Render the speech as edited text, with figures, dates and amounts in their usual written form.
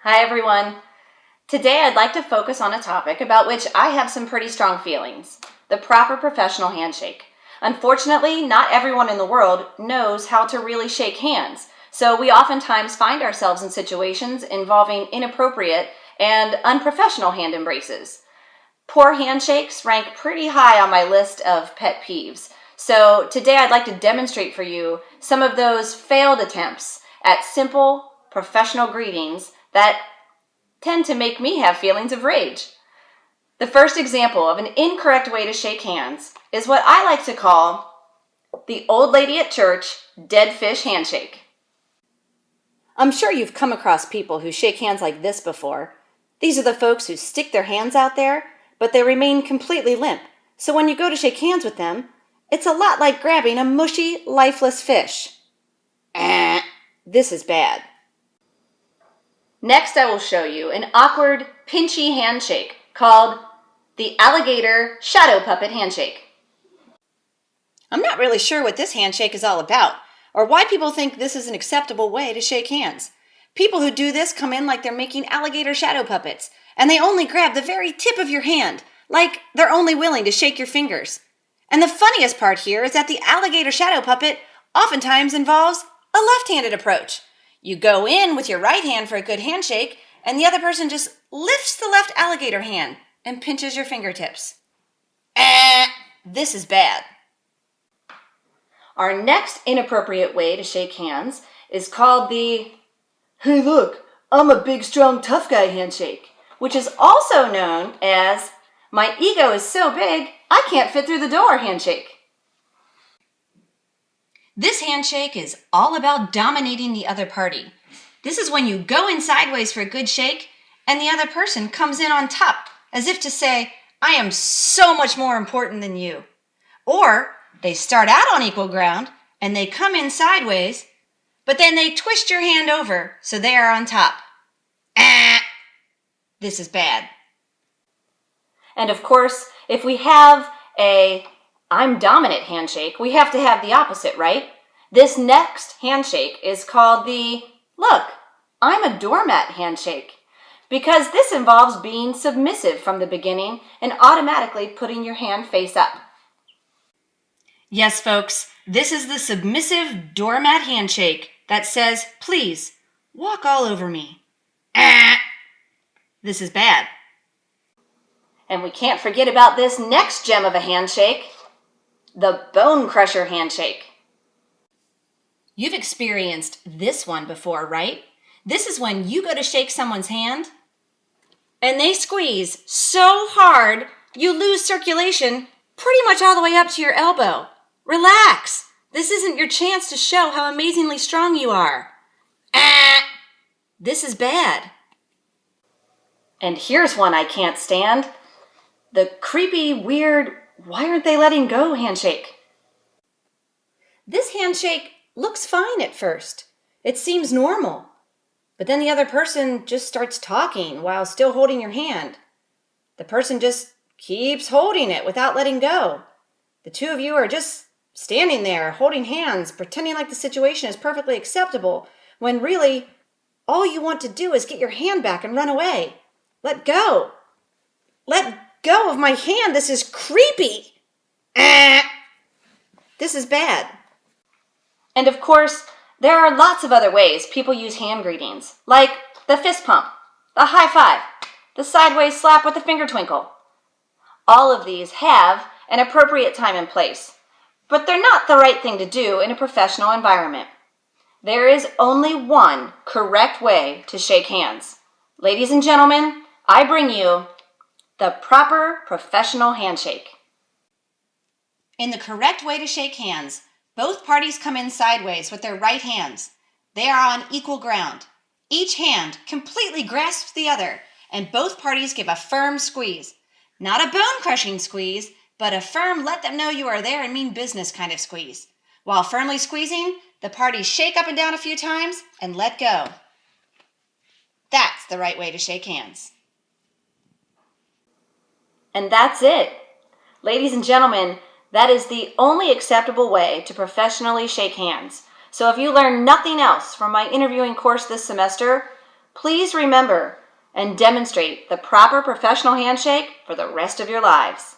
Hi everyone. Today I'd like to focus on a topic about which I have some pretty strong feelings: the proper professional handshake. Unfortunately, not everyone in the world knows how to really shake hands, so we oftentimes find ourselves in situations involving inappropriate and unprofessional hand embraces. Poor handshakes rank pretty high on my list of pet peeves. So today I'd like to demonstrate for you some of those failed attempts at simple professional greetings that tend to make me have feelings of rage. The first example of an incorrect way to shake hands is what I like to call the old lady at church dead fish handshake. I'm sure you've come across people who shake hands like this before. These are the folks who stick their hands out there, but they remain completely limp. So when you go to shake hands with them, it's a lot like grabbing a mushy, lifeless fish. This is bad. Next, I will show you an awkward, pinchy handshake called the alligator shadow puppet handshake. I'm not really sure what this handshake is all about, or why people think this is an acceptable way to shake hands. People who do this come in like they're making alligator shadow puppets, and they only grab the very tip of your hand, like they're only willing to shake your fingers. And the funniest part here is that the alligator shadow puppet oftentimes involves a left-handed approach. You go in with your right hand for a good handshake, and the other person just lifts the left alligator hand and pinches your fingertips. This is bad. Our next inappropriate way to shake hands is called the "Hey look, I'm a big strong tough guy" handshake, which is also known as "my ego is so big I can't fit through the door" handshake. This handshake is all about dominating the other party. This is when you go in sideways for a good shake and the other person comes in on top, as if to say, "I am so much more important than you." Or they start out on equal ground and they come in sideways, but then they twist your hand over so they are on top. This is bad. And of course, if we have a "I'm dominant" handshake, we have to have the opposite, right? This next handshake is called the "Look, I'm a doormat" handshake, because this involves being submissive from the beginning and automatically putting your hand face up. Yes, folks, this is the submissive doormat handshake that says, "Please, walk all over me." This is bad. And we can't forget about this next gem of a handshake, the bone crusher handshake. You've experienced this one before, right? This is when you go to shake someone's hand and they squeeze so hard you lose circulation pretty much all the way up to your elbow. Relax. This isn't your chance to show how amazingly strong you are. This is bad. And here's one I can't stand: the creepy, weird, "why aren't they letting go" handshake. This handshake looks fine at first. It seems normal. But then the other person just starts talking while still holding your hand. The person just keeps holding it without letting go. The two of you are just standing there holding hands, pretending like the situation is perfectly acceptable, when really all you want to do is get your hand back and run away. Let go. Let go of my hand. This is creepy. This is bad. And of course, there are lots of other ways people use hand greetings, like the fist pump, the high five, the sideways slap with the finger twinkle. All of these have an appropriate time and place, but they're not the right thing to do in a professional environment. There is only one correct way to shake hands. Ladies and gentlemen, I bring you the proper professional handshake. In the correct way to shake hands, both parties come in sideways with their right hands. They are on equal ground. Each hand completely grasps the other, and both parties give a firm squeeze. Not a bone-crushing squeeze, but a firm let them know you are there and mean business kind of squeeze. While firmly squeezing, the parties shake up and down a few times and let go. That's the right way to shake hands. And that's it. Ladies and gentlemen, that is the only acceptable way to professionally shake hands. So if you learn nothing else from my interviewing course this semester, Please remember and demonstrate the proper professional handshake for the rest of your lives.